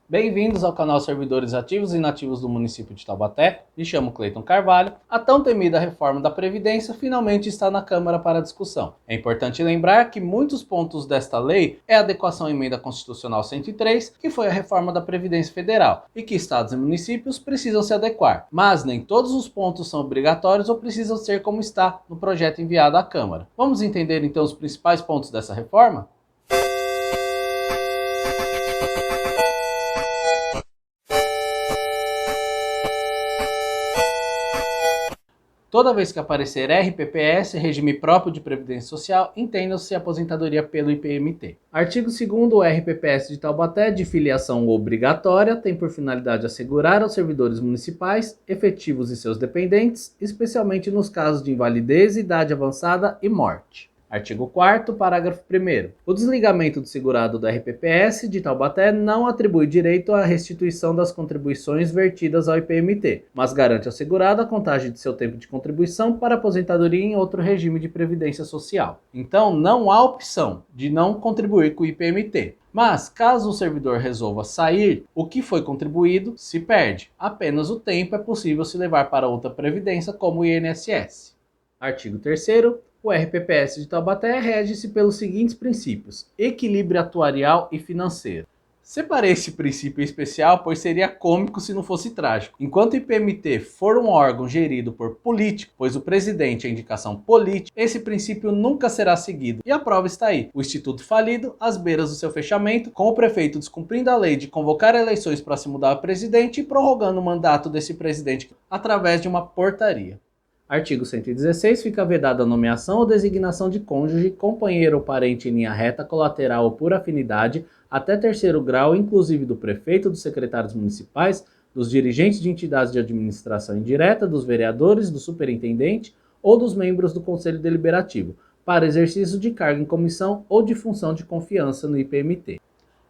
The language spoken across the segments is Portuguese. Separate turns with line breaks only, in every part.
Bem-vindos ao canal Servidores Ativos e Inativos do município de Taubaté. Me chamo Cleiton Carvalho. A tão temida reforma da Previdência finalmente está na Câmara para discussão. É importante lembrar que muitos pontos desta lei é a adequação à Emenda Constitucional 103, que foi a reforma da Previdência Federal, e que estados e municípios precisam se adequar. Mas nem todos os pontos são obrigatórios ou precisam ser como está no projeto enviado à Câmara. Vamos entender então os principais pontos dessa reforma? Toda vez que aparecer RPPS, Regime Próprio de Previdência Social, entenda-se aposentadoria pelo IPMT. Artigo 2º, o RPPS de Taubaté, de filiação obrigatória, tem por finalidade assegurar aos servidores municipais, efetivos e seus dependentes, especialmente nos casos de invalidez, idade avançada e morte. Artigo 4º, parágrafo 1º. O desligamento do segurado do RPPS de Taubaté não atribui direito à restituição das contribuições vertidas ao IPMT, mas garante ao segurado a contagem de seu tempo de contribuição para aposentadoria em outro regime de previdência social. Então, não há opção de não contribuir com o IPMT. Mas, caso o servidor resolva sair, o que foi contribuído se perde. Apenas o tempo é possível se levar para outra previdência, como o INSS. Artigo 3º. O RPPS de Taubaté rege-se pelos seguintes princípios: equilíbrio atuarial e financeiro. Separei esse princípio especial, pois seria cômico se não fosse trágico. Enquanto o IPMT for um órgão gerido por político, pois o presidente é indicação política, esse princípio nunca será seguido. E a prova está aí: o Instituto falido, às beiras do seu fechamento, com o prefeito descumprindo a lei de convocar eleições para se mudar o presidente e prorrogando o mandato desse presidente através de uma portaria. Artigo 116. Fica vedada a nomeação ou designação de cônjuge, companheiro ou parente em linha reta, colateral ou por afinidade, até terceiro grau, inclusive do prefeito, dos secretários municipais, dos dirigentes de entidades de administração indireta, dos vereadores, do superintendente ou dos membros do Conselho Deliberativo, para exercício de cargo em comissão ou de função de confiança no IPMT.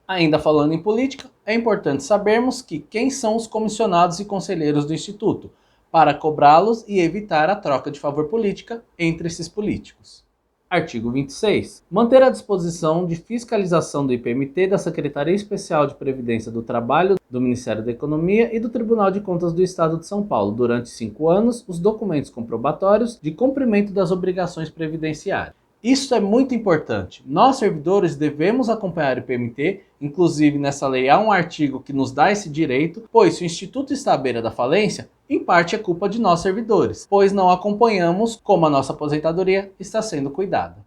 Ainda falando em política, é importante sabermos quem são os comissionados e conselheiros do Instituto, para cobrá-los e evitar a troca de favor política entre esses políticos. Artigo 26. Manter a disposição de fiscalização do IPMT, da Secretaria Especial de Previdência do Trabalho, do Ministério da Economia e do Tribunal de Contas do Estado de São Paulo, durante 5 anos, os documentos comprobatórios de cumprimento das obrigações previdenciárias. Isso é muito importante. Nós, servidores, devemos acompanhar o IPMT, inclusive nessa lei há um artigo que nos dá esse direito, pois se o Instituto está à beira da falência, em parte é culpa de nós, servidores, pois não acompanhamos como a nossa aposentadoria está sendo cuidada.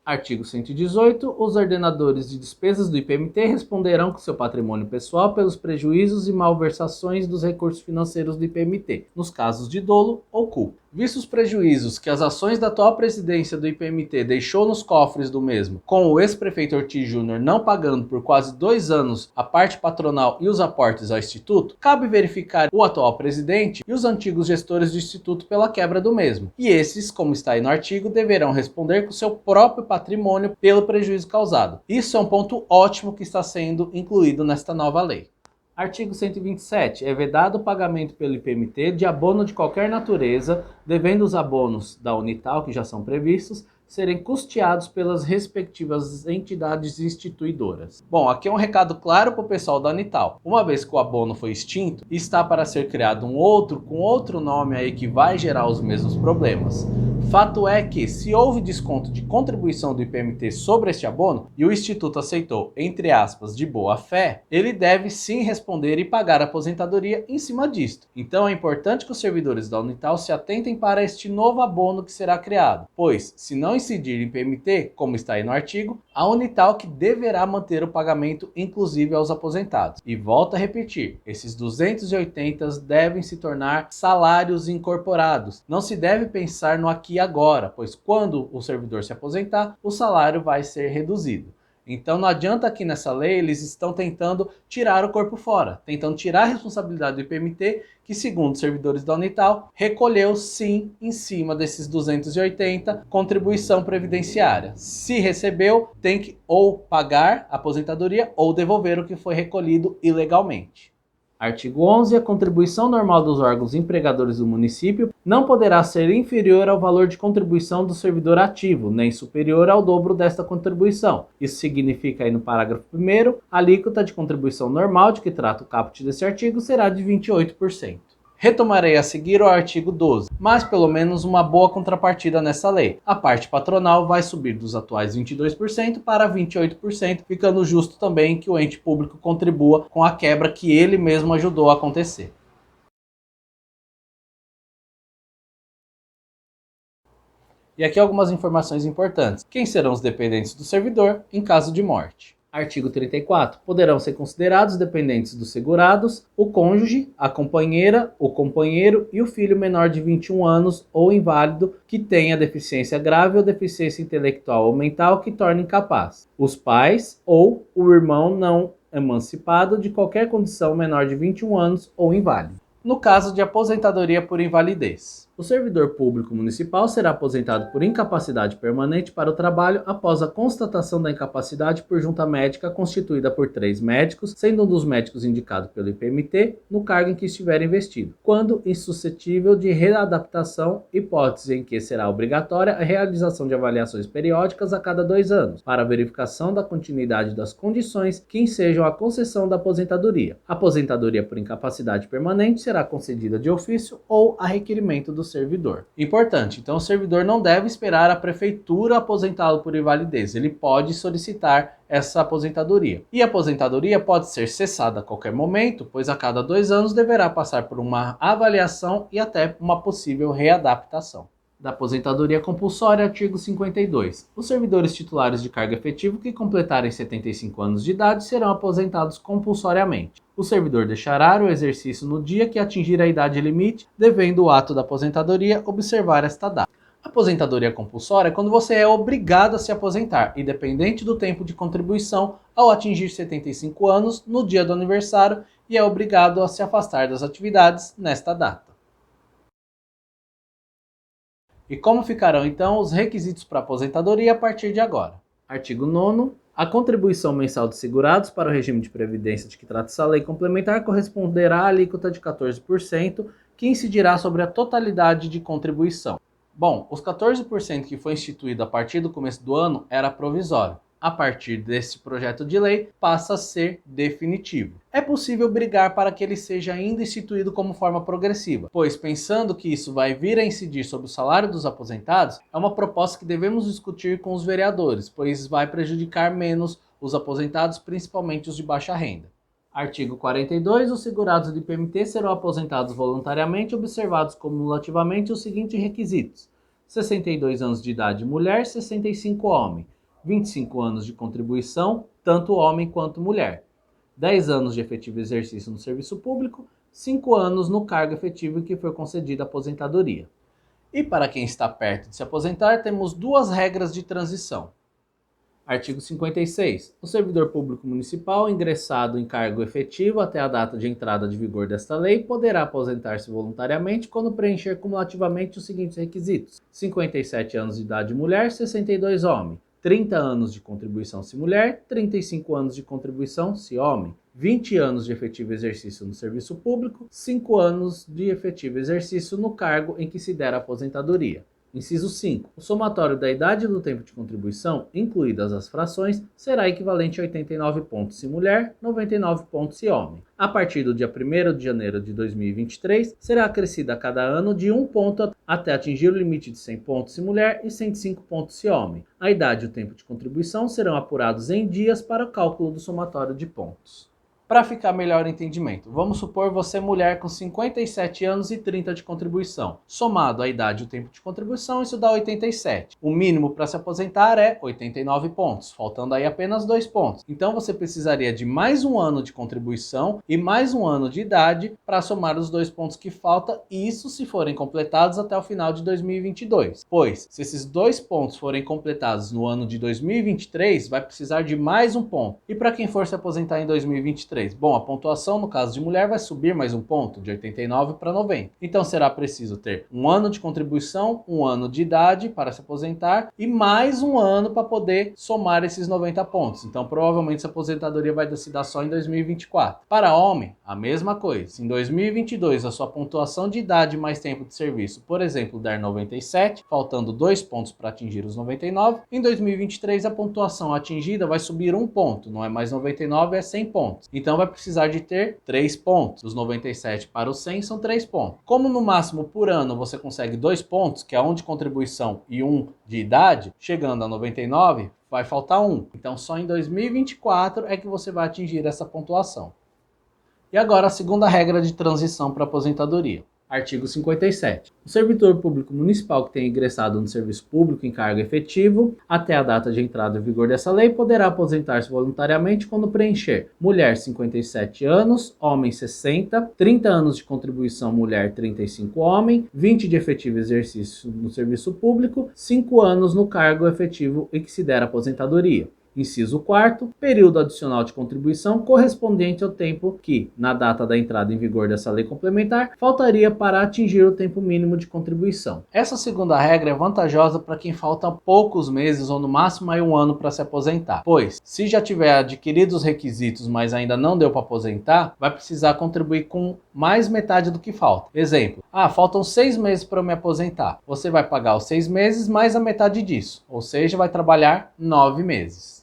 Artigo 118. Os ordenadores de despesas do IPMT responderão com seu patrimônio pessoal pelos prejuízos e malversações dos recursos financeiros do IPMT, nos casos de dolo ou culpa. Vistos os prejuízos que as ações da atual presidência do IPMT deixou nos cofres do mesmo, com o ex-prefeito Ortiz Júnior não pagando por quase 2 anos a parte patronal e os aportes ao Instituto, cabe verificar o atual presidente e os antigos gestores do Instituto pela quebra do mesmo. E esses, como está aí no artigo, deverão responder com seu próprio patrimônio pelo prejuízo causado. Isso é um ponto ótimo que está sendo incluído nesta nova lei. Artigo 127. É vedado o pagamento pelo IPMT de abono de qualquer natureza, devendo os abonos da Unital, que já são previstos, serem custeados pelas respectivas entidades instituidoras. Bom, aqui é um recado claro para o pessoal da Unital. Uma vez que o abono foi extinto, está para ser criado um outro com outro nome aí que vai gerar os mesmos problemas. Fato é que, se houve desconto de contribuição do IPMT sobre este abono e o Instituto aceitou, entre aspas, de boa fé, ele deve sim responder e pagar a aposentadoria em cima disto. Então é importante que os servidores da Unital se atentem para este novo abono que será criado, pois, se não incidir em IPMT, como está aí no artigo, a Unital que deverá manter o pagamento inclusive aos aposentados. E volto a repetir, esses 280 devem se tornar salários incorporados. Não se deve pensar no aqui e agora, pois quando o servidor se aposentar, o salário vai ser reduzido. Então não adianta aqui nessa lei, eles estão tentando tirar o corpo fora, tentando tirar a responsabilidade do IPMT, que segundo os servidores da Unital, recolheu sim em cima desses 280 contribuição previdenciária. Se recebeu, tem que ou pagar a aposentadoria ou devolver o que foi recolhido ilegalmente. Artigo 11. A contribuição normal dos órgãos empregadores do município não poderá ser inferior ao valor de contribuição do servidor ativo, nem superior ao dobro desta contribuição. Isso significa aí no parágrafo 1º, a alíquota de contribuição normal de que trata o caput desse artigo será de 28%. Retomarei a seguir o artigo 12, mas pelo menos uma boa contrapartida nessa lei. A parte patronal vai subir dos atuais 22% para 28%, ficando justo também que o ente público contribua com a quebra que ele mesmo ajudou a acontecer. E aqui algumas informações importantes. Quem serão os dependentes do servidor em caso de morte? Artigo 34. Poderão ser considerados dependentes dos segurados o cônjuge, a companheira, o companheiro e o filho menor de 21 anos ou inválido que tenha deficiência grave ou deficiência intelectual ou mental que torne incapaz, os pais ou o irmão não emancipado de qualquer condição menor de 21 anos ou inválido. No caso de aposentadoria por invalidez, o servidor público municipal será aposentado por incapacidade permanente para o trabalho após a constatação da incapacidade por junta médica constituída por 3 médicos, sendo um dos médicos indicado pelo IPMT no cargo em que estiver investido, quando insuscetível de readaptação, hipótese em que será obrigatória a realização de avaliações periódicas a cada 2 anos, para a verificação da continuidade das condições que ensejam a concessão da aposentadoria. A aposentadoria por incapacidade permanente será concedida de ofício ou a requerimento do servidor. Importante, então o servidor não deve esperar a prefeitura aposentá-lo por invalidez, ele pode solicitar essa aposentadoria. E a aposentadoria pode ser cessada a qualquer momento, pois a cada 2 anos deverá passar por uma avaliação e até uma possível readaptação. Da aposentadoria compulsória, artigo 52. Os servidores titulares de cargo efetivo que completarem 75 anos de idade serão aposentados compulsoriamente. O servidor deixará o exercício no dia que atingir a idade limite, devendo o ato da aposentadoria observar esta data. Aposentadoria compulsória é quando você é obrigado a se aposentar, independente do tempo de contribuição, ao atingir 75 anos no dia do aniversário e é obrigado a se afastar das atividades nesta data. E como ficarão então os requisitos para aposentadoria a partir de agora? Artigo 9º. A contribuição mensal dos segurados para o regime de previdência de que trata essa lei complementar corresponderá à alíquota de 14%, que incidirá sobre a totalidade de contribuição. Bom, os 14% que foi instituído a partir do começo do ano era provisório. A partir desse projeto de lei, passa a ser definitivo. É possível brigar para que ele seja ainda instituído como forma progressiva, pois pensando que isso vai vir a incidir sobre o salário dos aposentados, é uma proposta que devemos discutir com os vereadores, pois vai prejudicar menos os aposentados, principalmente os de baixa renda. Artigo 42. Os segurados do IPMT serão aposentados voluntariamente, observados cumulativamente os seguintes requisitos: 62 anos de idade mulher, 65 homem, 25 anos de contribuição, tanto homem quanto mulher, 10 anos de efetivo exercício no serviço público, 5 anos no cargo efetivo em que for concedida a aposentadoria. E para quem está perto de se aposentar, temos 2 regras de transição. Artigo 56. O servidor público municipal ingressado em cargo efetivo até a data de entrada de vigor desta lei poderá aposentar-se voluntariamente quando preencher cumulativamente os seguintes requisitos: 57 anos de idade mulher, 62 homem, 30 anos de contribuição se mulher, 35 anos de contribuição se homem, 20 anos de efetivo exercício no serviço público, 5 anos de efetivo exercício no cargo em que se der a aposentadoria. Inciso 5. O somatório da idade e do tempo de contribuição, incluídas as frações, será equivalente a 89 pontos se mulher, 99 pontos se homem. A partir do dia 1º de janeiro de 2023, será acrescida a cada ano de 1 ponto até atingir o limite de 100 pontos se mulher e 105 pontos se homem. A idade e o tempo de contribuição serão apurados em dias para o cálculo do somatório de pontos. Para ficar melhor o entendimento, vamos supor você mulher com 57 anos e 30 de contribuição. Somado a idade e o tempo de contribuição, isso dá 87. O mínimo para se aposentar é 89 pontos, faltando aí apenas 2 pontos. Então você precisaria de mais 1 ano de contribuição e mais 1 ano de idade para somar os 2 pontos que faltam, isso se forem completados até o final de 2022. Pois, se esses 2 pontos forem completados no ano de 2023, vai precisar de mais 1 ponto. E para quem for se aposentar em 2023, 2023? Bom, a pontuação no caso de mulher vai subir mais um ponto, de 89 para 90. Então será preciso ter um ano de contribuição, um ano de idade para se aposentar e mais um ano para poder somar esses 90 pontos. Então provavelmente essa aposentadoria vai se dar só em 2024. Para homem, a mesma coisa. Se em 2022 a sua pontuação de idade mais tempo de serviço, por exemplo, der 97, faltando 2 pontos para atingir os 99, em 2023 a pontuação atingida vai subir um ponto, não é mais 99, é 100 pontos. Então vai precisar de ter 3 pontos. Dos 97 para os 100 são 3 pontos. Como no máximo por ano você consegue 2 pontos, que é um de contribuição e um de idade, chegando a 99, vai faltar um. Então só em 2024 é que você vai atingir essa pontuação. E agora a segunda regra de transição para a aposentadoria. Artigo 57. O servidor público municipal que tenha ingressado no serviço público em cargo efetivo até a data de entrada em vigor dessa lei poderá aposentar-se voluntariamente quando preencher: mulher 57 anos, homem 60, 30 anos de contribuição mulher, 35 homem, 20 de efetivo exercício no serviço público, 5 anos no cargo efetivo em que se der aposentadoria. Inciso 4º, período adicional de contribuição correspondente ao tempo que, na data da entrada em vigor dessa lei complementar, faltaria para atingir o tempo mínimo de contribuição. Essa segunda regra é vantajosa para quem falta poucos meses ou no máximo aí um ano para se aposentar, pois, se já tiver adquirido os requisitos, mas ainda não deu para aposentar, vai precisar contribuir com mais metade do que falta. Exemplo, faltam 6 meses para eu me aposentar. Você vai pagar os 6 meses mais a metade disso, ou seja, vai trabalhar 9 meses.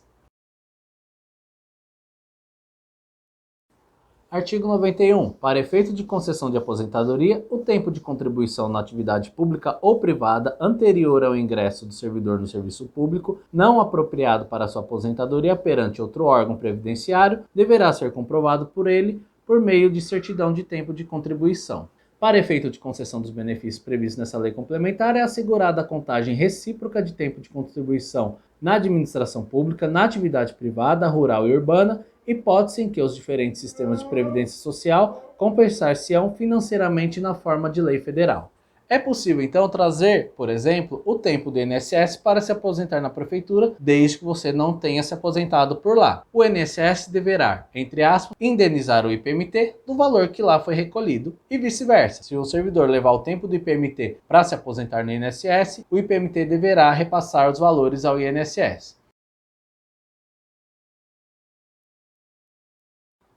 Artigo 91. Para efeito de concessão de aposentadoria, o tempo de contribuição na atividade pública ou privada anterior ao ingresso do servidor no serviço público, não apropriado para sua aposentadoria perante outro órgão previdenciário, deverá ser comprovado por ele por meio de certidão de tempo de contribuição. Para efeito de concessão dos benefícios previstos nessa lei complementar, é assegurada a contagem recíproca de tempo de contribuição na administração pública, na atividade privada, rural e urbana, hipótese em que os diferentes sistemas de previdência social compensar-se-ão financeiramente na forma de lei federal. É possível, então, trazer, por exemplo, o tempo do INSS para se aposentar na prefeitura, desde que você não tenha se aposentado por lá. O INSS deverá, entre aspas, indenizar o IPMT do valor que lá foi recolhido e vice-versa. Se o servidor levar o tempo do IPMT para se aposentar no INSS, o IPMT deverá repassar os valores ao INSS.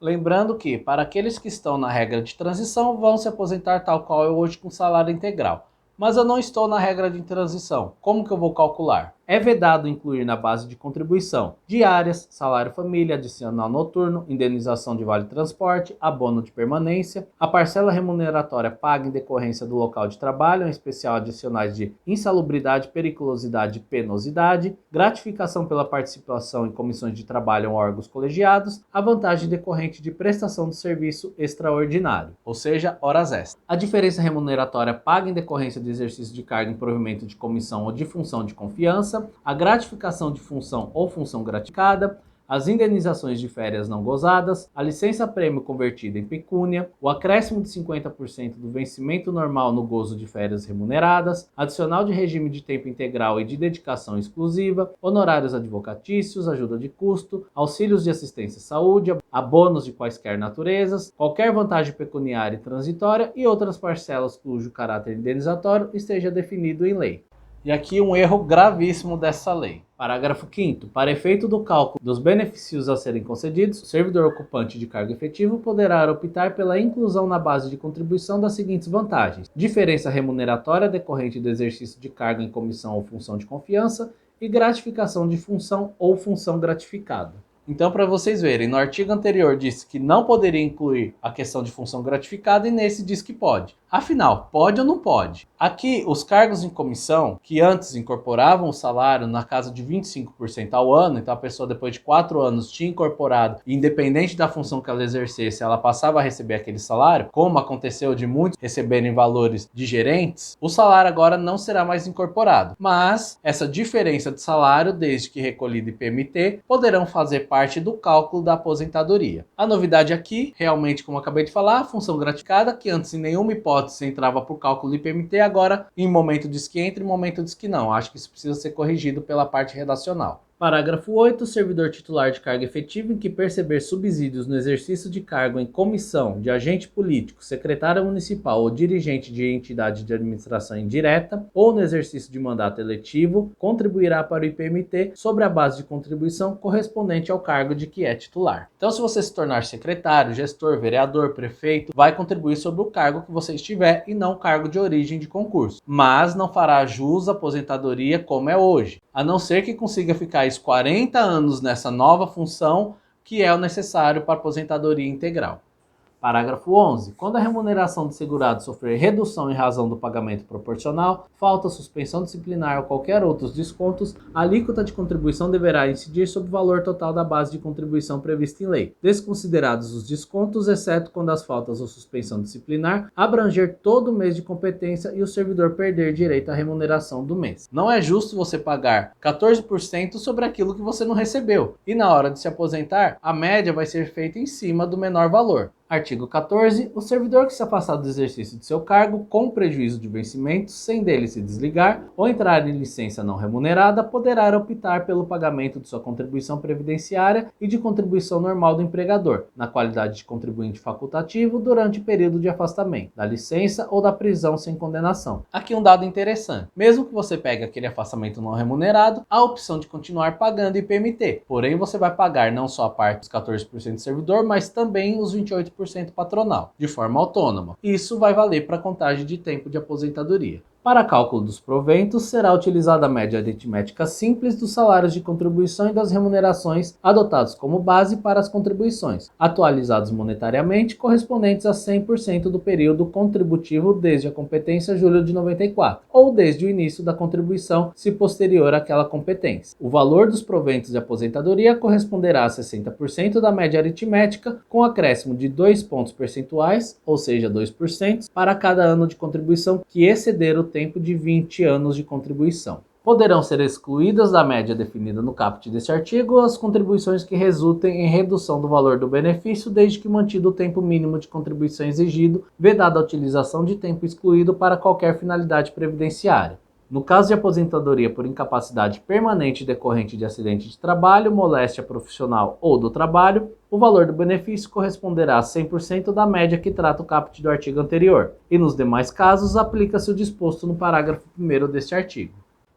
Lembrando que, para aqueles que estão na regra de transição, vão se aposentar tal qual eu hoje com salário integral. Mas eu não estou na regra de transição. Como que eu vou calcular? É vedado incluir na base de contribuição diárias, salário família, adicional noturno, indenização de vale-transporte, abono de permanência, a parcela remuneratória paga em decorrência do local de trabalho, em especial adicionais de insalubridade, periculosidade e penosidade, gratificação pela participação em comissões de trabalho ou órgãos colegiados, a vantagem decorrente de prestação de serviço extraordinário, ou seja, horas extras. A diferença remuneratória paga em decorrência do exercício de cargo em provimento de comissão ou de função de confiança, a gratificação de função ou função gratificada, as indenizações de férias não gozadas, a licença-prêmio convertida em pecúnia, o acréscimo de 50% do vencimento normal no gozo de férias remuneradas, adicional de regime de tempo integral e de dedicação exclusiva, honorários advocatícios, ajuda de custo, auxílios de assistência à saúde, abonos de quaisquer naturezas, qualquer vantagem pecuniária e transitória e outras parcelas cujo caráter indenizatório esteja definido em lei. E aqui um erro gravíssimo dessa lei. Parágrafo 5º. Para efeito do cálculo dos benefícios a serem concedidos, o servidor ocupante de cargo efetivo poderá optar pela inclusão na base de contribuição das seguintes vantagens: diferença remuneratória decorrente do exercício de cargo em comissão ou função de confiança e gratificação de função ou função gratificada. Então, para vocês verem, no artigo anterior disse que não poderia incluir a questão de função gratificada e nesse diz que pode. Afinal, pode ou não pode? Aqui, os cargos em comissão, que antes incorporavam o salário na casa de 25% ao ano, então a pessoa depois de 4 anos tinha incorporado, independente da função que ela exercesse, ela passava a receber aquele salário, como aconteceu de muitos receberem valores de gerentes, o salário agora não será mais incorporado. Mas essa diferença de salário, desde que recolhido IPMT, poderão fazer parte do cálculo da aposentadoria. A novidade aqui, realmente, como eu acabei de falar, a função gratificada, que antes em nenhuma hipótese entrava por cálculo do IPMT, agora em momento diz que entra, em momento diz que não. Acho que isso precisa ser corrigido pela parte redacional. Parágrafo 8. O servidor titular de cargo efetivo em que perceber subsídios no exercício de cargo em comissão de agente político, secretário municipal ou dirigente de entidade de administração indireta ou no exercício de mandato eletivo, contribuirá para o IPMT sobre a base de contribuição correspondente ao cargo de que é titular. Então, se você se tornar secretário, gestor, vereador, prefeito, vai contribuir sobre o cargo que você estiver e não o cargo de origem de concurso. Mas não fará jus à aposentadoria como é hoje, a não ser que consiga ficar 40 anos nessa nova função, que é o necessário para a aposentadoria integral. Parágrafo 11. Quando a remuneração do segurado sofrer redução em razão do pagamento proporcional, falta, suspensão disciplinar ou qualquer outros descontos, a alíquota de contribuição deverá incidir sobre o valor total da base de contribuição prevista em lei, desconsiderados os descontos, exceto quando as faltas ou suspensão disciplinar abranger todo o mês de competência e o servidor perder direito à remuneração do mês. Não é justo você pagar 14% sobre aquilo que você não recebeu, e na hora de se aposentar, a média vai ser feita em cima do menor valor. Artigo 14. O servidor que se afastar do exercício de seu cargo com prejuízo de vencimento, sem dele se desligar ou entrar em licença não remunerada, poderá optar pelo pagamento de sua contribuição previdenciária e de contribuição normal do empregador, na qualidade de contribuinte facultativo durante o período de afastamento, da licença ou da prisão sem condenação. Aqui um dado interessante. Mesmo que você pegue aquele afastamento não remunerado, há a opção de continuar pagando IPMT. Porém, você vai pagar não só a parte dos 14% do servidor, mas também os 28% patronal, de forma autônoma. Isso vai valer para a contagem de tempo de aposentadoria. Para cálculo dos proventos, será utilizada a média aritmética simples dos salários de contribuição e das remunerações adotados como base para as contribuições, atualizados monetariamente, correspondentes a 100% do período contributivo desde a competência julho de 94, ou desde o início da contribuição, se posterior àquela competência. O valor dos proventos de aposentadoria corresponderá a 60% da média aritmética, com acréscimo de 2 pontos percentuais, ou seja, 2%, para cada ano de contribuição que exceder o tempo de 20 anos de contribuição. Poderão ser excluídas da média definida no caput deste artigo as contribuições que resultem em redução do valor do benefício, desde que mantido o tempo mínimo de contribuição exigido, vedada a utilização de tempo excluído para qualquer finalidade previdenciária. No caso de aposentadoria por incapacidade permanente decorrente de acidente de trabalho, moléstia profissional ou do trabalho, o valor do benefício corresponderá a 100% da média que trata o caput do artigo anterior, e nos demais casos aplica-se o disposto no parágrafo 1º deste artigo.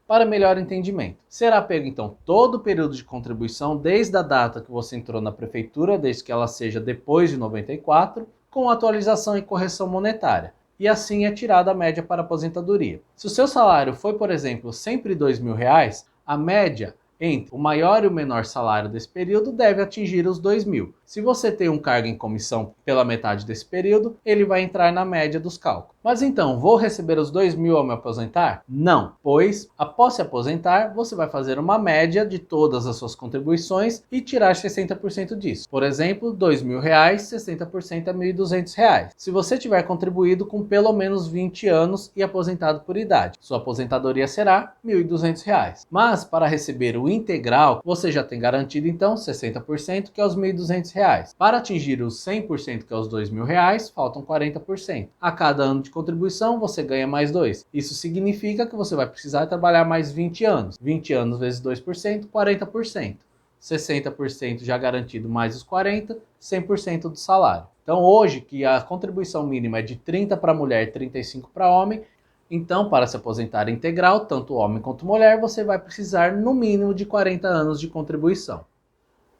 Para melhor entendimento, será pego então todo o período de contribuição desde a data que você entrou na prefeitura, desde que ela seja depois de 94, com atualização e correção monetária. E assim é tirada a média para a aposentadoria. Se o seu salário foi, por exemplo, sempre R$2.000, a média entre o maior e o menor salário desse período deve atingir os R$2.000. Se você tem um cargo em comissão pela metade desse período, ele vai entrar na média dos cálculos. Mas então, vou receber os R$2.000 ao me aposentar? Não, pois após se aposentar, você vai fazer uma média de todas as suas contribuições e tirar 60% disso. Por exemplo, R$2.000, 60% é R$1.200. Se você tiver contribuído com pelo menos 20 anos e aposentado por idade, sua aposentadoria será R$1.200. Mas para receber o integral, você já tem garantido então 60%, que é os R$1.200. Para atingir os 100%, que é os R$2.000, faltam 40%. A cada ano de contribuição, você ganha mais 2. Isso significa que você vai precisar trabalhar mais 20 anos. 20 anos vezes 2%, 40%. 60% já garantido mais os 40%, 100% do salário. Então hoje, que a contribuição mínima é de 30 para mulher e 35 para homem, então para se aposentar integral, tanto homem quanto mulher, você vai precisar no mínimo de 40 anos de contribuição.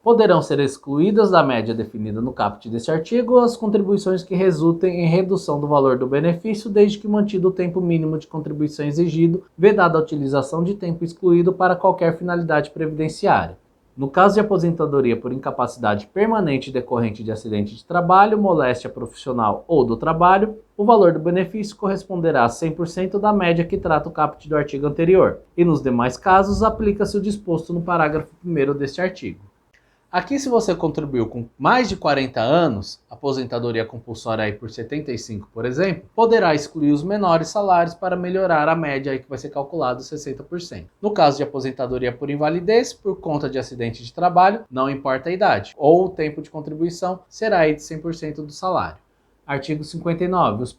Poderão ser excluídas da média definida no caput deste artigo as contribuições que resultem em redução do valor do benefício, desde que mantido o tempo mínimo de contribuição exigido, vedada a utilização de tempo excluído para qualquer finalidade previdenciária. No caso de aposentadoria por incapacidade permanente decorrente de acidente de trabalho, moléstia profissional ou do trabalho, o valor do benefício corresponderá a 100% da média que trata o caput do artigo anterior, e nos demais casos aplica-se o disposto no parágrafo 1º deste artigo. Aqui, se você contribuiu com mais de 40 anos, aposentadoria compulsória aí por 75, por exemplo, poderá excluir os menores salários para melhorar a média aí que vai ser calculado 60%. No caso de aposentadoria por invalidez, por conta de acidente de trabalho, não importa a idade, ou o tempo de contribuição será aí de 100% do salário. Artigo 59. Os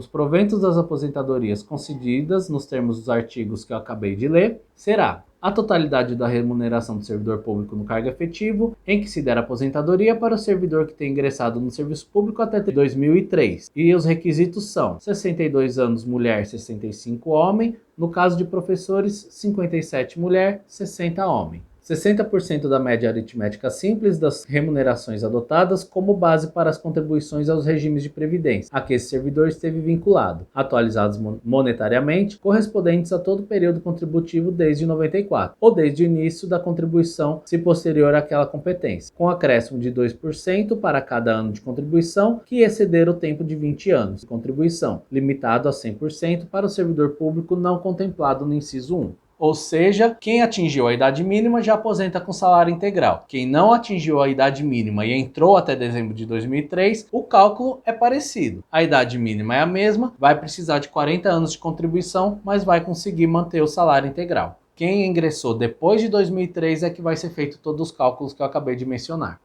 proventos das aposentadorias concedidas nos termos dos artigos que eu acabei de ler será a totalidade da remuneração do servidor público no cargo efetivo, em que se der aposentadoria para o servidor que tem ingressado no serviço público até 2003. E os requisitos são 62 anos mulher, 65 homem, no caso de professores, 57 mulher, 60 homem. 60% da média aritmética simples das remunerações adotadas como base para as contribuições aos regimes de previdência a que esse servidor esteve vinculado, atualizados monetariamente, correspondentes a todo o período contributivo desde 94, ou desde o início da contribuição, se posterior àquela competência, com acréscimo de 2% para cada ano de contribuição que exceder o tempo de 20 anos de contribuição, limitado a 100% para o servidor público não contemplado no inciso 1. Ou seja, quem atingiu a idade mínima já aposenta com salário integral. Quem não atingiu a idade mínima e entrou até dezembro de 2003, o cálculo é parecido. A idade mínima é a mesma, vai precisar de 40 anos de contribuição, mas vai conseguir manter o salário integral. Quem ingressou depois de 2003 é que vai ser feito todos os cálculos que eu acabei de mencionar.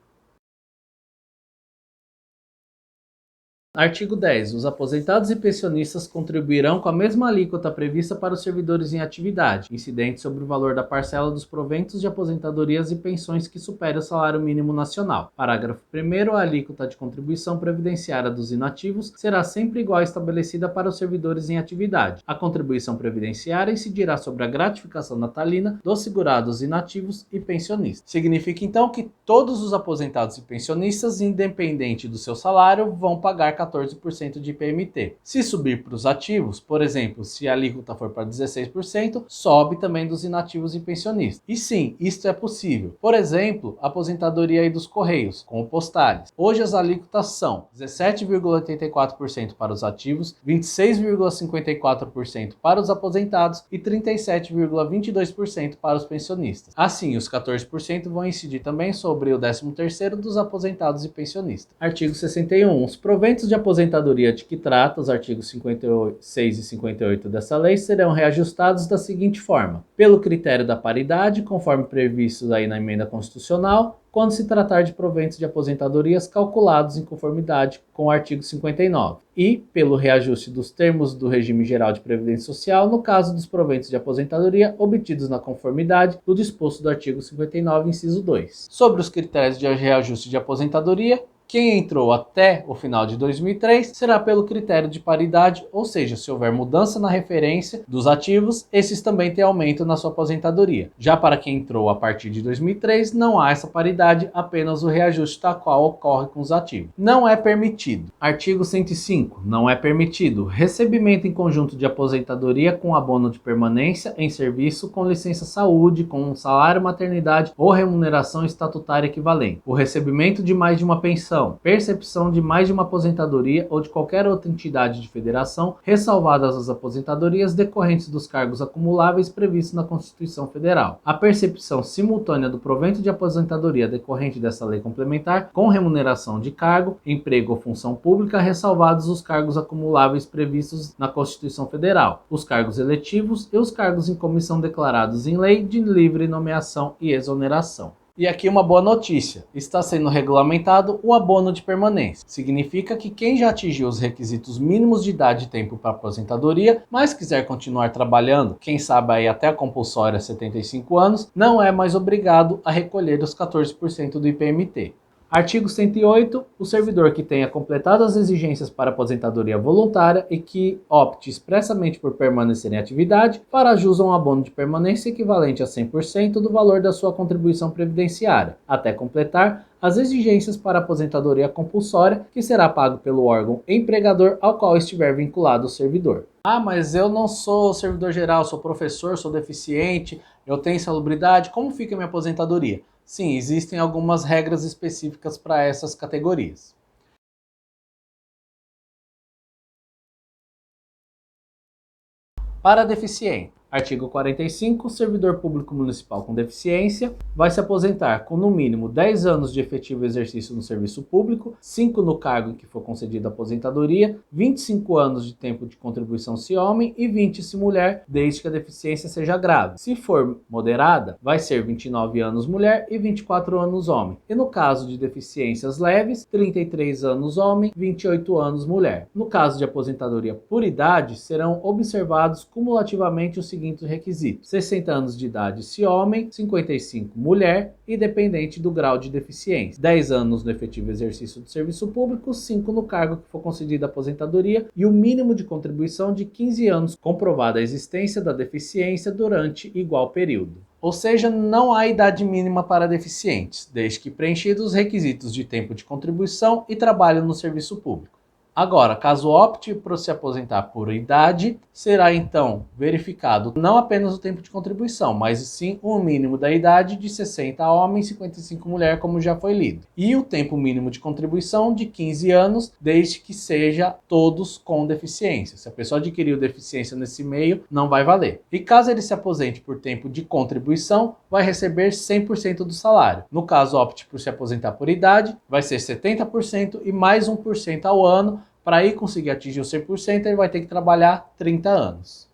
Artigo 10. Os aposentados e pensionistas contribuirão com a mesma alíquota prevista para os servidores em atividade, incidente sobre o valor da parcela dos proventos de aposentadorias e pensões que supere o salário mínimo nacional. Parágrafo 1º. A alíquota de contribuição previdenciária dos inativos será sempre igual à estabelecida para os servidores em atividade. A contribuição previdenciária incidirá sobre a gratificação natalina dos segurados inativos e pensionistas. Significa então que todos os aposentados e pensionistas, independente do seu salário, vão pagar 14% de IPMT. Se subir para os ativos, por exemplo, se a alíquota for para 16%, sobe também dos inativos e pensionistas. E sim, isto é possível. Por exemplo, a aposentadoria aí dos Correios, com o Postales. Hoje as alíquotas são 17,84% para os ativos, 26,54% para os aposentados e 37,22% para os pensionistas. Assim, os 14% vão incidir também sobre o 13º dos aposentados e pensionistas. Artigo 61. Os proventos de aposentadoria de que trata os artigos 56 e 58 dessa lei serão reajustados da seguinte forma: pelo critério da paridade, conforme previsto aí na emenda constitucional, quando se tratar de proventos de aposentadorias calculados em conformidade com o artigo 59, e pelo reajuste dos termos do regime geral de previdência social no caso dos proventos de aposentadoria obtidos na conformidade do disposto do artigo 59, inciso 2. Sobre os critérios de reajuste de aposentadoria, quem entrou até o final de 2003 será pelo critério de paridade, ou seja, se houver mudança na referência dos ativos, esses também têm aumento na sua aposentadoria. Já para quem entrou a partir de 2003, não há essa paridade, apenas o reajuste tal qual ocorre com os ativos. Não é permitido. Artigo 105. Não é permitido recebimento em conjunto de aposentadoria com abono de permanência em serviço com licença saúde, com um salário maternidade ou remuneração estatutária equivalente. O recebimento de mais de uma pensão, percepção de mais de uma aposentadoria ou de qualquer outra entidade de federação, ressalvadas as aposentadorias decorrentes dos cargos acumuláveis previstos na Constituição Federal. A percepção simultânea do provento de aposentadoria decorrente dessa lei complementar com remuneração de cargo, emprego ou função pública, ressalvados os cargos acumuláveis previstos na Constituição Federal, os cargos eletivos e os cargos em comissão declarados em lei de livre nomeação e exoneração. E aqui uma boa notícia, está sendo regulamentado o abono de permanência. Significa que quem já atingiu os requisitos mínimos de idade e tempo para aposentadoria, mas quiser continuar trabalhando, quem sabe aí até a compulsória 75 anos, não é mais obrigado a recolher os 14% do IPMT. Artigo 108. O servidor que tenha completado as exigências para aposentadoria voluntária e que opte expressamente por permanecer em atividade, fará jus a um abono de permanência equivalente a 100% do valor da sua contribuição previdenciária, até completar as exigências para aposentadoria compulsória, que será pago pelo órgão empregador ao qual estiver vinculado o servidor. Ah, mas eu não sou servidor geral, sou professor, sou deficiente, eu tenho insalubridade, como fica a minha aposentadoria? Sim, existem algumas regras específicas para essas categorias. Para deficiente, artigo 45, o servidor público municipal com deficiência vai se aposentar com no mínimo 10 anos de efetivo exercício no serviço público, 5 no cargo em que for concedida a aposentadoria, 25 anos de tempo de contribuição se homem e 20 se mulher, desde que a deficiência seja grave. Se for moderada, vai ser 29 anos mulher e 24 anos homem. E no caso de deficiências leves, 33 anos homem, 28 anos mulher. No caso de aposentadoria por idade, serão observados cumulativamente os seguintes seguintes requisitos: 60 anos de idade se homem, 55 mulher e dependente do grau de deficiência, 10 anos no efetivo exercício do serviço público, 5 no cargo que for concedida a aposentadoria e o mínimo de contribuição de 15 anos, comprovada a existência da deficiência durante igual período. Ou seja, não há idade mínima para deficientes, desde que preenchidos os requisitos de tempo de contribuição e trabalho no serviço público. Agora, caso opte por se aposentar por idade, será então verificado não apenas o tempo de contribuição, mas sim o mínimo da idade de 60 homem e 55 mulher, como já foi lido. E o tempo mínimo de contribuição de 15 anos, desde que seja todos com deficiência. Se a pessoa adquiriu deficiência nesse meio, não vai valer. E caso ele se aposente por tempo de contribuição, vai receber 100% do salário. No caso opte por se aposentar por idade, vai ser 70% e mais 1% ao ano. Para aí conseguir atingir o 100%, ele vai ter que trabalhar 30 anos.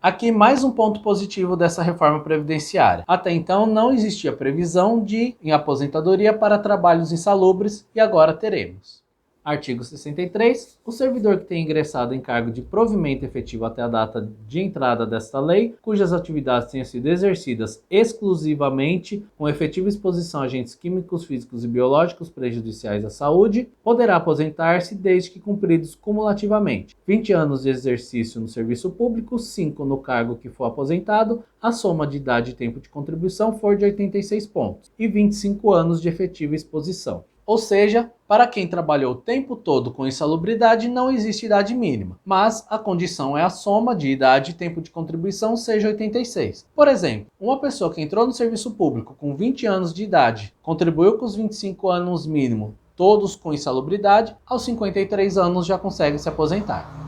Aqui mais um ponto positivo dessa reforma previdenciária. Até então não existia previsão em aposentadoria para trabalhos insalubres e agora teremos. Artigo 63. O servidor que tenha ingressado em cargo de provimento efetivo até a data de entrada desta lei, cujas atividades tenham sido exercidas exclusivamente com efetiva exposição a agentes químicos, físicos e biológicos prejudiciais à saúde, poderá aposentar-se desde que cumpridos cumulativamente 20 anos de exercício no serviço público, 5 no cargo que for aposentado, a soma de idade e tempo de contribuição for de 86 pontos, e 25 anos de efetiva exposição. Ou seja, para quem trabalhou o tempo todo com insalubridade não existe idade mínima, mas a condição é a soma de idade e tempo de contribuição seja 86. Por exemplo, uma pessoa que entrou no serviço público com 20 anos de idade, contribuiu com os 25 anos mínimo, todos com insalubridade, aos 53 anos já consegue se aposentar.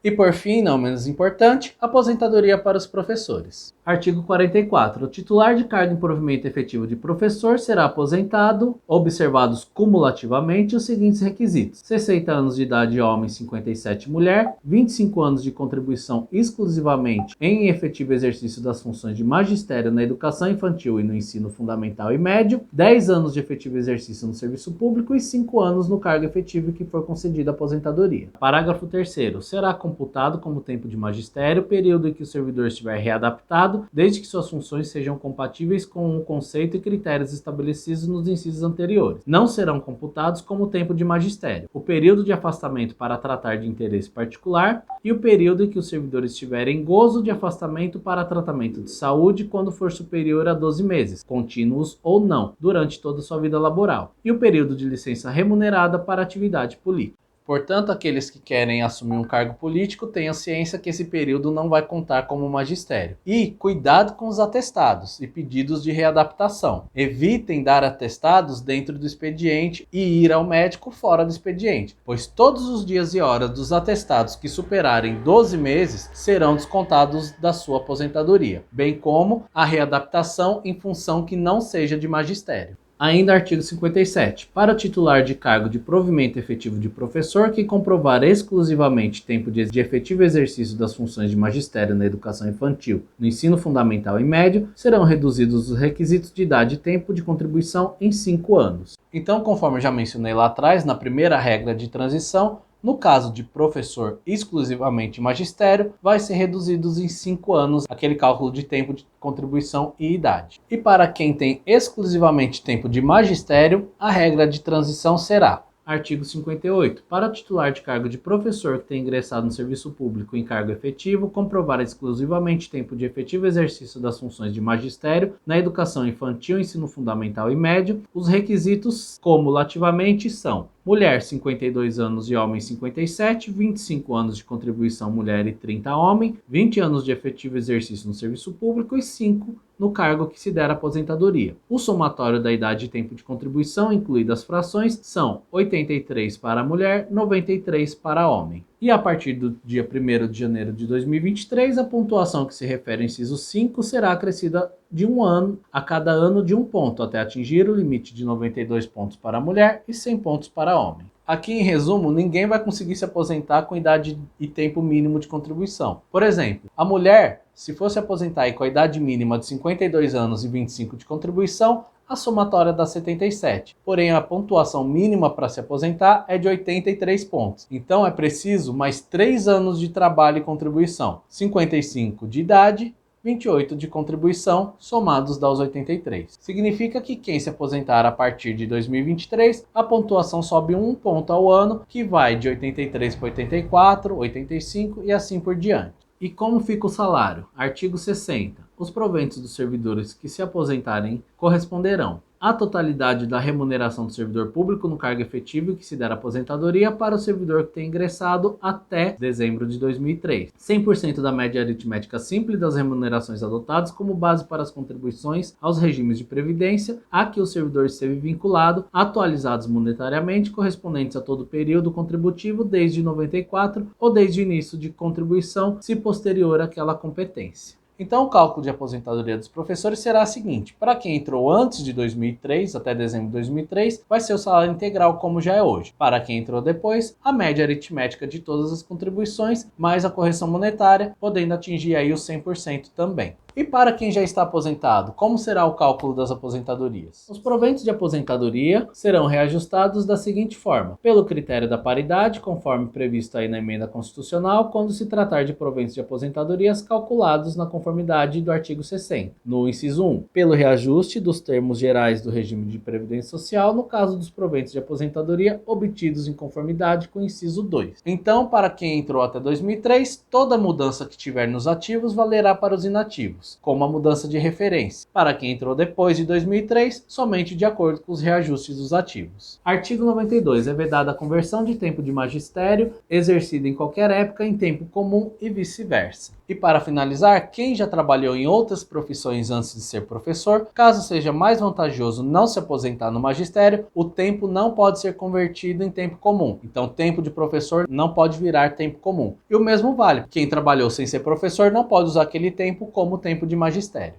E por fim, não menos importante, aposentadoria para os professores. Artigo 44. O titular de cargo em provimento efetivo de professor será aposentado, observados cumulativamente os seguintes requisitos: 60 anos de idade homem, 57 mulher, 25 anos de contribuição exclusivamente em efetivo exercício das funções de magistério na educação infantil e no ensino fundamental e médio, 10 anos de efetivo exercício no serviço público e 5 anos no cargo efetivo que for concedida a aposentadoria. Parágrafo 3º. Será computado como tempo de magistério, período em que o servidor estiver readaptado, desde que suas funções sejam compatíveis com o conceito e critérios estabelecidos nos incisos anteriores. Não serão computados como tempo de magistério o período de afastamento para tratar de interesse particular e o período em que o servidor estiver em gozo de afastamento para tratamento de saúde quando for superior a 12 meses, contínuos ou não, durante toda a sua vida laboral, e o período de licença remunerada para atividade política. Portanto, aqueles que querem assumir um cargo político tenham ciência que esse período não vai contar como magistério. E cuidado com os atestados e pedidos de readaptação. Evitem dar atestados dentro do expediente e ir ao médico fora do expediente, pois todos os dias e horas dos atestados que superarem 12 meses serão descontados da sua aposentadoria, bem como a readaptação em função que não seja de magistério. Ainda artigo 57. Para o titular de cargo de provimento efetivo de professor que comprovar exclusivamente tempo de efetivo exercício das funções de magistério na educação infantil, no ensino fundamental e médio, serão reduzidos os requisitos de idade e tempo de contribuição em 5 anos. Então, conforme eu já mencionei lá atrás, na primeira regra de transição, no caso de professor exclusivamente magistério, vai ser reduzidos em 5 anos aquele cálculo de tempo de contribuição e idade. E para quem tem exclusivamente tempo de magistério, a regra de transição será: artigo 58. Para o titular de cargo de professor que tenha ingressado no serviço público em cargo efetivo, comprovar exclusivamente tempo de efetivo exercício das funções de magistério na educação infantil, ensino fundamental e médio, os requisitos cumulativamente são: mulher 52 anos e homem 57, 25 anos de contribuição mulher e 30 homem, 20 anos de efetivo exercício no serviço público e 5 no cargo que se der aposentadoria. O somatório da idade e tempo de contribuição, incluídas as frações, são 83 para mulher, 93 para homem. E a partir do dia 1º de janeiro de 2023, a pontuação que se refere ao inciso 5 será acrescida de 1 ano a cada ano de 1 ponto, até atingir o limite de 92 pontos para mulher e 100 pontos para homem. Aqui, em resumo, ninguém vai conseguir se aposentar com idade e tempo mínimo de contribuição. Por exemplo, a mulher, se fosse aposentar com a idade mínima de 52 anos e 25 de contribuição, a somatória dá 77. Porém, a pontuação mínima para se aposentar é de 83 pontos. Então é preciso mais 3 anos de trabalho e contribuição. 55 de idade, 28 de contribuição, somados dá os 83. Significa que quem se aposentar a partir de 2023, a pontuação sobe 1 ponto ao ano, que vai de 83 para 84, 85 e assim por diante. E como fica o salário? Artigo 60. Os proventos dos servidores que se aposentarem corresponderão à totalidade da remuneração do servidor público no cargo efetivo que se der aposentadoria para o servidor que tenha ingressado até dezembro de 2003. 100% da média aritmética simples das remunerações adotadas como base para as contribuições aos regimes de previdência a que o servidor esteve vinculado, atualizados monetariamente, correspondentes a todo o período contributivo desde 94 ou desde o início de contribuição, se posterior àquela competência. Então, o cálculo de aposentadoria dos professores será o seguinte: para quem entrou antes de 2003, até dezembro de 2003, vai ser o salário integral como já é hoje. Para quem entrou depois, a média aritmética de todas as contribuições, mais a correção monetária, podendo atingir aí os 100% também. E para quem já está aposentado, como será o cálculo das aposentadorias? Os proventos de aposentadoria serão reajustados da seguinte forma: pelo critério da paridade, conforme previsto aí na emenda constitucional, quando se tratar de proventos de aposentadorias calculados na conformidade do artigo 60. No inciso 1, pelo reajuste dos termos gerais do regime de previdência social, no caso dos proventos de aposentadoria obtidos em conformidade com o inciso 2. Então, para quem entrou até 2003, toda mudança que tiver nos ativos valerá para os inativos, como a mudança de referência. Para quem entrou depois de 2003, somente de acordo com os reajustes dos ativos. Artigo 92. É vedada a conversão de tempo de magistério exercido em qualquer época em tempo comum e vice-versa. E para finalizar, quem já trabalhou em outras profissões antes de ser professor, caso seja mais vantajoso não se aposentar no magistério, o tempo não pode ser convertido em tempo comum. Então, tempo de professor não pode virar tempo comum. E o mesmo vale: quem trabalhou sem ser professor não pode usar aquele tempo como tempo de magistério.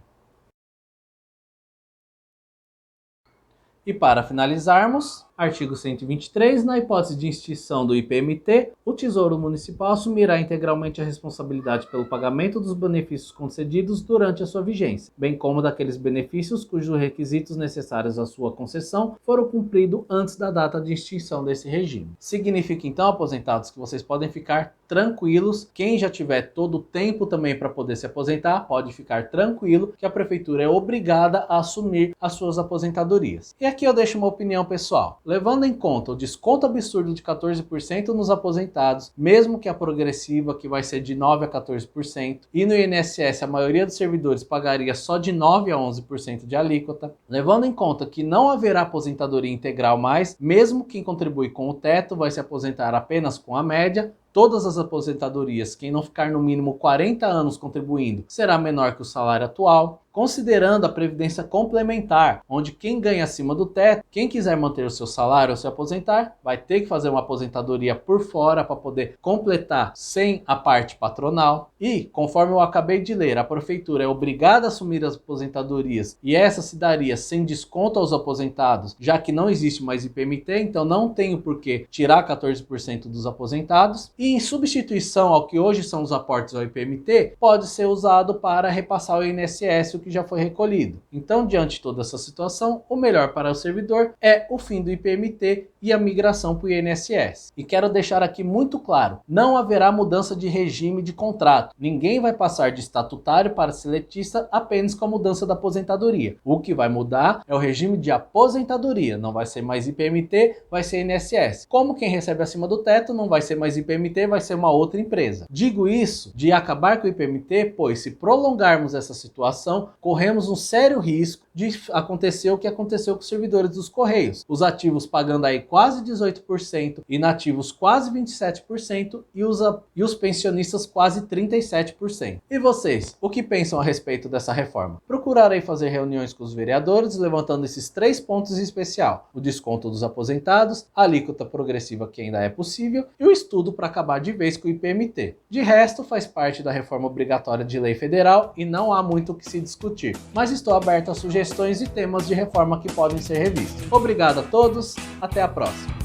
E para finalizarmos, artigo 123, na hipótese de extinção do IPMT, o Tesouro Municipal assumirá integralmente a responsabilidade pelo pagamento dos benefícios concedidos durante a sua vigência, bem como daqueles benefícios cujos requisitos necessários à sua concessão foram cumpridos antes da data de extinção desse regime. Significa então, aposentados, que vocês podem ficar tranquilos. Quem já tiver todo o tempo também para poder se aposentar, pode ficar tranquilo que a prefeitura é obrigada a assumir as suas aposentadorias. E aqui eu deixo uma opinião pessoal. Levando em conta o desconto absurdo de 14% nos aposentados, mesmo que a progressiva, que vai ser de 9% a 14%, e no INSS a maioria dos servidores pagaria só de 9% a 11% de alíquota, levando em conta que não haverá aposentadoria integral mais, mesmo quem contribui com o teto vai se aposentar apenas com a média, todas as aposentadorias, quem não ficar no mínimo 40 anos contribuindo, será menor que o salário atual. Considerando a previdência complementar, onde quem ganha acima do teto, quem quiser manter o seu salário ou se aposentar, vai ter que fazer uma aposentadoria por fora para poder completar sem a parte patronal. E, conforme eu acabei de ler, a prefeitura é obrigada a assumir as aposentadorias e essa se daria sem desconto aos aposentados, já que não existe mais IPMT, então não tem por que tirar 14% dos aposentados. E em substituição ao que hoje são os aportes ao IPMT, pode ser usado para repassar ao INSS o que já foi recolhido. Então, diante de toda essa situação, o melhor para o servidor é o fim do IPMT e a migração para o INSS. E quero deixar aqui muito claro, não haverá mudança de regime de contrato. Ninguém vai passar de estatutário para seletista apenas com a mudança da aposentadoria. O que vai mudar é o regime de aposentadoria. Não vai ser mais IPMT, vai ser INSS. Como quem recebe acima do teto não vai ser mais IPMT, vai ser uma outra empresa. Digo isso de acabar com o IPMT, pois se prolongarmos essa situação, corremos um sério risco de acontecer o que aconteceu com os servidores dos Correios. Os ativos pagando aí quase 18%, inativos quase 27% e os pensionistas quase 37%. E vocês, o que pensam a respeito dessa reforma? Procurarei fazer reuniões com os vereadores, levantando esses 3 pontos em especial: o desconto dos aposentados, a alíquota progressiva que ainda é possível e o estudo para acabar de vez com o IPMT. De resto, faz parte da reforma obrigatória de lei federal e não há muito o que se discutir, mas estou aberto a sugestões e temas de reforma que podem ser revistos. Obrigado a todos, até a próxima.